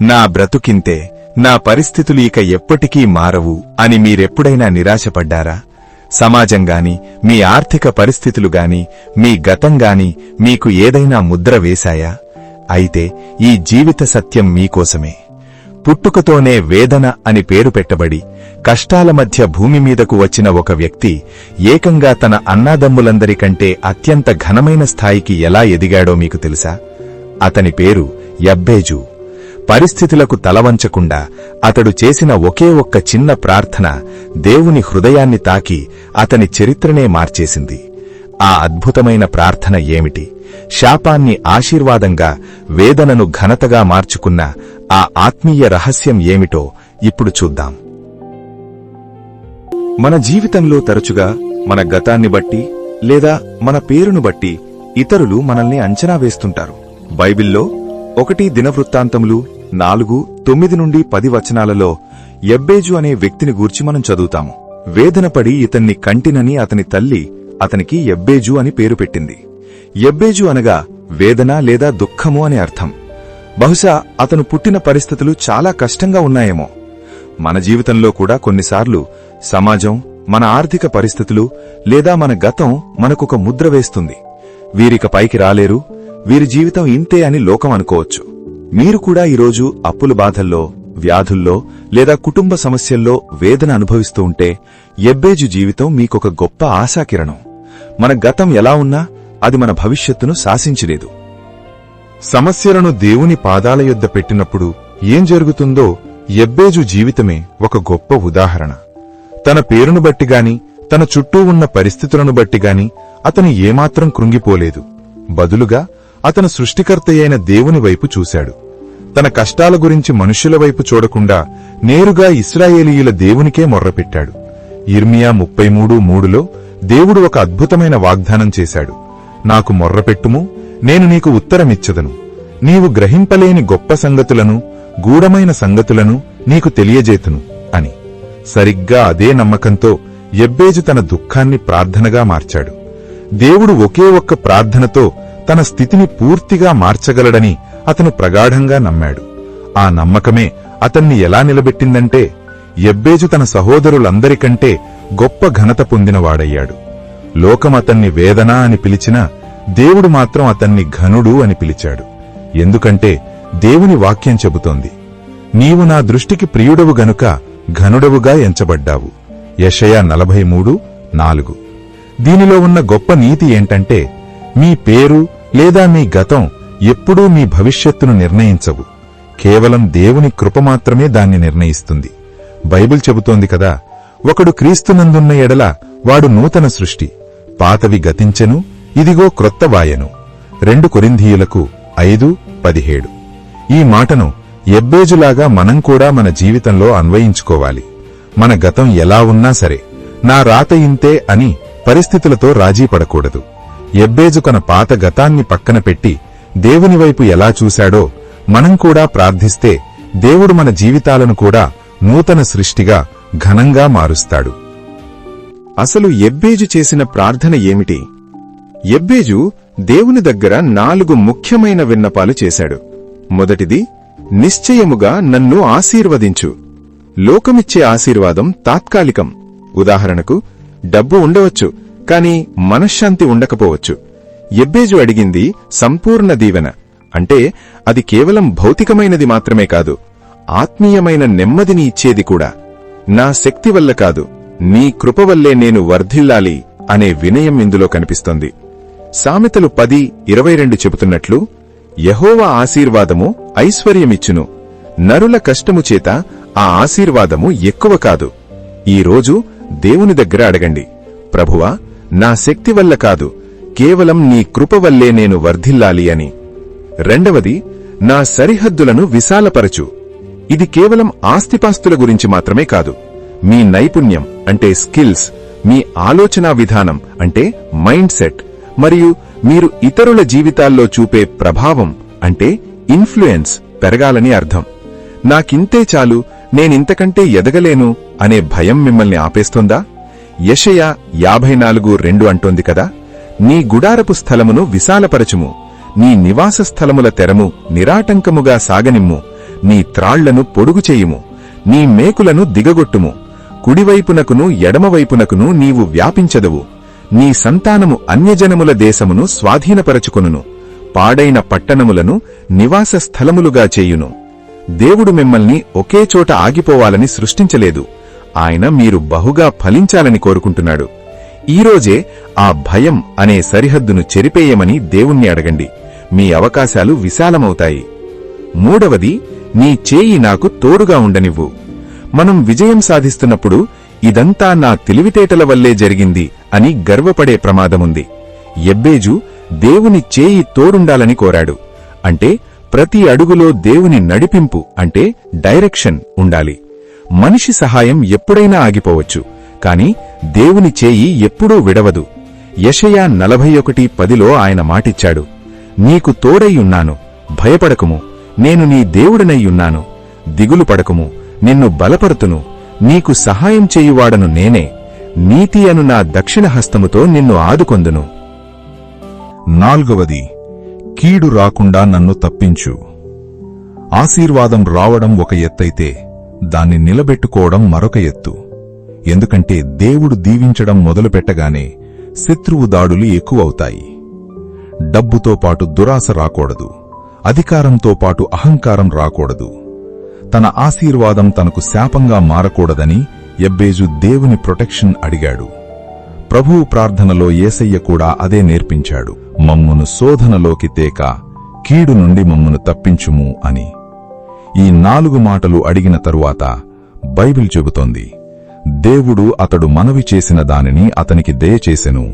నా బ్రతుకింతే, నా పరిస్థితులు ఇక ఎప్పటికీ మారవు అని మీరెప్పుడైనా నిరాశపడ్డారా? సమాజంగాని, మీ ఆర్థిక పరిస్థితులుగాని, మీ గతంగాని మీకు ఏదైనా ముద్ర వేశాయా? అయితే ఈ జీవిత సత్యం మీకోసమే. పుట్టుకతోనే వేదన అని పేరు పెట్టబడి కష్టాల మధ్య భూమి మీదకు వచ్చిన ఒక వ్యక్తి ఏకంగా తన అన్నాదమ్ములందరికంటే అత్యంత ఘనమైన స్థాయికి ఎలా ఎదిగాడో మీకు తెలుసా? అతని పేరు యబ్బేజు. పరిస్థితులకు తలవంచకుండా అతడు చేసిన ఒకే ఒక్క చిన్న ప్రార్థన దేవుని హృదయాన్ని తాకి అతని చరిత్రనే మార్చేసింది. ఆ అద్భుతమైన ప్రార్థన ఏమిటి? శాపాన్ని ఆశీర్వాదంగా, వేదనను ఘనతగా మార్చుకున్న ఆ ఆత్మీయ రహస్యం ఏమిటో ఇప్పుడు చూద్దాం. మన జీవితంలో తరచుగా మన గతాన్ని బట్టి లేదా మన పేరును బట్టి ఇతరులు మనల్ని అంచనా వేస్తుంటారు. బైబిల్లో 1 దినవృత్తాంతములు 4:9-10 వచనాలలో యబ్బేజు అనే వ్యక్తిని గూర్చి మనం చదువుతాము. వేదనపడి ఇతన్ని కంటినని అతని తల్లి అతనికి యబ్బేజు అని పేరు పెట్టింది. యబ్బేజు అనగా వేదన లేదా దుఃఖము అని అర్థం. బహుశా అతను పుట్టిన పరిస్థితులు చాలా కష్టంగా ఉన్నాయేమో. మన జీవితంలో కూడా కొన్నిసార్లు సమాజం, మన ఆర్థిక పరిస్థితులు లేదా మన గతం మనకొక ముద్ర వేస్తుంది. వీరిక పైకి రాలేరు, వీరి జీవితం ఇంతే అని లోకం అనుకోవచ్చు. మీరు కూడా ఈరోజు అప్పుల బాధల్లో, వ్యాధుల్లో లేదా కుటుంబ సమస్యల్లో వేదన అనుభవిస్తూ ఉంటే యబ్బేజు జీవితం మీకొక గొప్ప ఆశాకిరణం. మన గతం ఎలా ఉన్నా అది మన భవిష్యత్తును శాసించలేదు. సమస్యలను దేవుని పాదాల యొద్ద పెట్టినప్పుడు ఏం జరుగుతుందో యబ్బేజు జీవితమే ఒక గొప్ప ఉదాహరణ. తన పేరును బట్టిగాని, తన చుట్టూ ఉన్న పరిస్థితులను బట్టిగాని అతను ఏమాత్రం కృంగిపోలేదు. బదులుగా అతను సృష్టికర్తయైన దేవుని వైపు చూశాడు. తన కష్టాల గురించి మనుష్యుల వైపు చూడకుండా నేరుగా ఇశ్రాయేలీయుల దేవునికే మొర్రపెట్టాడు. యిర్మీయా 33:3లో దేవుడు ఒక అద్భుతమైన వాగ్దానం చేశాడు. నాకు మొర్రపెట్టుము, నేను నీకు ఉత్తరమిచ్చదను. నీవు గ్రహింపలేని గొప్ప సంగతులను, గూఢమైన సంగతులను నీకు తెలియజేతును అని. సరిగ్గా అదే నమ్మకంతో యబ్బేజు తన దుఃఖాన్ని ప్రార్థనగా మార్చాడు. దేవుడు ఒకే ఒక్క ప్రార్థనతో తన స్థితిని పూర్తిగా మార్చగలడని అతను ప్రగాఢంగా నమ్మాడు. ఆ నమ్మకమే అతన్ని ఎలా నిలబెట్టిందంటే యబ్బేజు తన సహోదరులందరికంటే గొప్ప ఘనత పొందినవాడయ్యాడు. లోకం అతన్ని వేదన అని పిలిచినా దేవుడు మాత్రం అతన్ని ఘనుడు అని పిలిచాడు. ఎందుకంటే దేవుని వాక్యం చెబుతోంది, నీవు నా దృష్టికి ప్రియుడవు గనుక ఘనుడవుగా ఎంచబడ్డావు. యెషయా 43:4. దీనిలో ఉన్న గొప్ప నీతి ఏంటంటే మీ పేరు లేదా మీ గతం ఎప్పుడూ మీ భవిష్యత్తును నిర్ణయించవు. కేవలం దేవుని కృప మాత్రమే దాన్ని నిర్ణయిస్తుంది. బైబిల్ చెబుతోంది కదా, ఒకడు క్రీస్తునందున్న ఎడల వాడు నూతన సృష్టి, పాతవి గతించెను, ఇదిగో క్రొత్త వాయెను. 2 కొరింథీయులకు 5:17. ఈ మాటను యబ్బేజులాగా మనం కూడా మన జీవితంలో అన్వయించుకోవాలి. మన గతం ఎలా ఉన్నా సరే, నా రాత ఇంతే అని పరిస్థితులతో రాజీ పడకూడదు. యబ్బేజు తన పాత గతాన్ని పక్కన పెట్టి దేవుని వైపు ఎలా చూశాడో మనం కూడా ప్రార్థిస్తే దేవుడు మన జీవితాలను కూడా నూతన సృష్టిగా ఘనంగా మారుస్తాడు. అసలు యబ్బేజు చేసిన ప్రార్థన ఏమిటి? యబ్బేజు దేవుని దగ్గర 4 ముఖ్యమైన విన్నపాలు చేశాడు. మొదటిది, నిశ్చయముగా నన్ను ఆశీర్వదించు. లోకమిచ్చే ఆశీర్వాదం తాత్కాలికం. ఉదాహరణకు, డబ్బు ఉండవచ్చు, కాని మనశ్శాంతి ఉండకపోవచ్చు. యబ్బేజు అడిగింది సంపూర్ణ దీవెన. అంటే అది కేవలం భౌతికమైనది మాత్రమే కాదు, ఆత్మీయమైన నెమ్మదిని ఇచ్చేది కూడా. నా శక్తి వల్ల కాదు, నీ కృప వల్లే నేను వర్ధిల్లాలి అనే వినయం ఇందులో కనిపిస్తోంది. సామెతలు 10:22 చెబుతున్నట్లు, యెహోవా ఆశీర్వాదము ఐశ్వర్యమిచ్చును, నరుల కష్టము చేత ఆ ఆశీర్వాదము ఎక్కువ కాదు. ఈరోజు దేవుని దగ్గర అడగండి, ప్రభువా, నా శక్తి వల్ల కాదు, కేవలం నీ కృప వల్లే నేను వర్ధిల్లాలి అని. రెండవది, నా సరిహద్దులను విశాలపరచు. ఇది కేవలం ఆస్తిపాస్తుల గురించి మాత్రమే కాదు, మీ నైపుణ్యం అంటే స్కిల్స్, మీ ఆలోచనా విధానం అంటే మైండ్ సెట్, మరియు మీరు ఇతరుల జీవితాల్లో చూపే ప్రభావం అంటే ఇన్ఫ్లుయెన్స్ పెరగాలని అర్థం. నాకింతే చాలు, నేనింతకంటే ఎదగలేను అనే భయం మిమ్మల్ని ఆపేస్తోందా? యెషయా 54:2 అంటోంది కదా, నీ గుడారపు స్థలమును విశాలపరచుము, నీ నివాస స్థలముల తెరము నిరాటంకముగా సాగనిమ్ము, నీ త్రాళ్లను పొడుగు చేయుము, నీ మేకులను దిగగొట్టుము. కుడివైపునకును ఎడమవైపునకును నీవు వ్యాపించదవు. నీ సంతానము అన్యజనముల దేశమును స్వాధీనపరచుకొనును, పాడైన పట్టణములను నివాస స్థలములుగా చేయును. దేవుడు మిమ్మల్ని ఒకే చోట ఆగిపోవాలని సృష్టించలేదు. ఆయన మీరు బహుగా ఫలించాలని కోరుకుంటున్నాడు. ఈరోజే ఆ భయం అనే సరిహద్దును చెరిపేయమని దేవుణ్ణి అడగండి. మీ అవకాశాలు విశాలమవుతాయి. మూడవది, నీ చేయి నాకు తోడుగా ఉండనివ్వు. మనం విజయం సాధిస్తున్నప్పుడు ఇదంతా నా తెలివితేటల వల్లే జరిగింది అని గర్వపడే ప్రమాదముంది. యెబ్బేజు దేవుని చేయి తోడుండాలని కోరాడు. అంటే ప్రతి అడుగులో దేవుని నడిపింపు అంటే డైరెక్షన్ ఉండాలి. మనిషి సహాయం ఎప్పుడైనా ఆగిపోవచ్చు, కాని దేవుని చేయి ఎప్పుడూ విడవదు. యెషయా 41:10లో ఆయన మాటిచ్చాడు, నీకు తోడైయున్నాను, భయపడకుము, నేను నీ దేవుడనైయున్నాను. దిగులు పడకుము, నిన్ను బలపరుతును, నీకు సహాయం చేయువాడను నేనే. నీతి అను నా దక్షిణ హస్తముతో నిన్ను ఆదుకొందును. నాల్గవది, కీడు రాకుండా నన్ను తప్పించు. ఆశీర్వాదం రావడం ఒక ఎత్తైతే దాన్ని నిలబెట్టుకోవడం మరొక ఎత్తు. ఎందుకంటే దేవుడు దీవించడం మొదలుపెట్టగానే శత్రువు దాడులు ఎక్కువవుతాయి. డబ్బుతో పాటు దురాశ రాకూడదు, అధికారంతో పాటు అహంకారం రాకూడదు. తన ఆశీర్వాదం తనకు శాపంగా మారకూడదని యెబ్బేజు దేవుని ప్రొటెక్షన్ అడిగాడు. ప్రభువు ప్రార్థనలో యేసయ్య కూడా అదే నేర్పించాడు, మమ్మును శోధనలోకి తేక కీడు నుండి మమ్మును తప్పించుము అని. ఈ 4 మాటలు అడిగిన తరువాత బైబిల్ చెబుతోంది, దేవుడు అతడు మనవి చేసిన దానిని అతనికి దయచేసెను.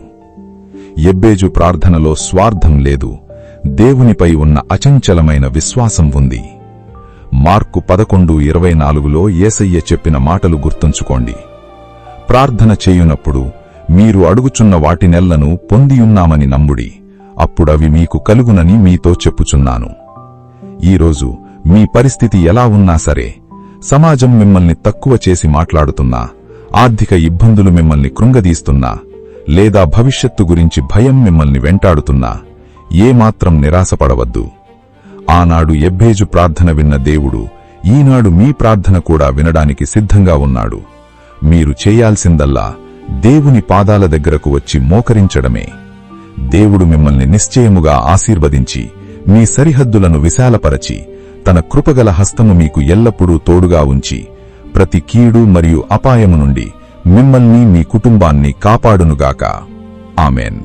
యెబ్బేజు ప్రార్థనలో స్వార్థం లేదు, దేవునిపై ఉన్న అచంచలమైన విశ్వాసం ఉంది. మార్కు 11:24లో యేసయ్య చెప్పిన మాటలు గుర్తుంచుకోండి. ప్రార్థన చేయునప్పుడు మీరు అడుగుచున్న వాటినెల్లను పొందియున్నామని నమ్ముడి, అప్పుడవి మీకు కలుగునని మీతో చెప్పుచున్నాను. ఈరోజు మీ పరిస్థితి ఎలా ఉన్నా సరే, సమాజం మిమ్మల్ని తక్కువ చేసి మాట్లాడుతున్నా, ఆర్థిక ఇబ్బందులు మిమ్మల్ని కృంగదీస్తున్నా, లేదా భవిష్యత్తు గురించి భయం మిమ్మల్ని వెంటాడుతున్నా, ఏమాత్రం నిరాశపడవద్దు. ఆనాడు యెబ్బేజు ప్రార్థన విన్న దేవుడు ఈనాడు మీ ప్రార్థన కూడా వినడానికి సిద్ధంగా ఉన్నాడు. మీరు చేయాల్సిందల్లా దేవుని పాదాల దగ్గరకు వచ్చి మోకరించడమే. దేవుడు మిమ్మల్ని నిశ్చయముగా ఆశీర్వదించి మీ సరిహద్దులను విశాలపరచి తన కృపగల హస్తము మీకు ఎల్లప్పుడూ తోడుగా ఉంచి ప్రతి కీడు మరియు అపాయము నుండి మిమ్మల్ని మీ కుటుంబాన్ని కాపాడునుగాక. ఆమెన్.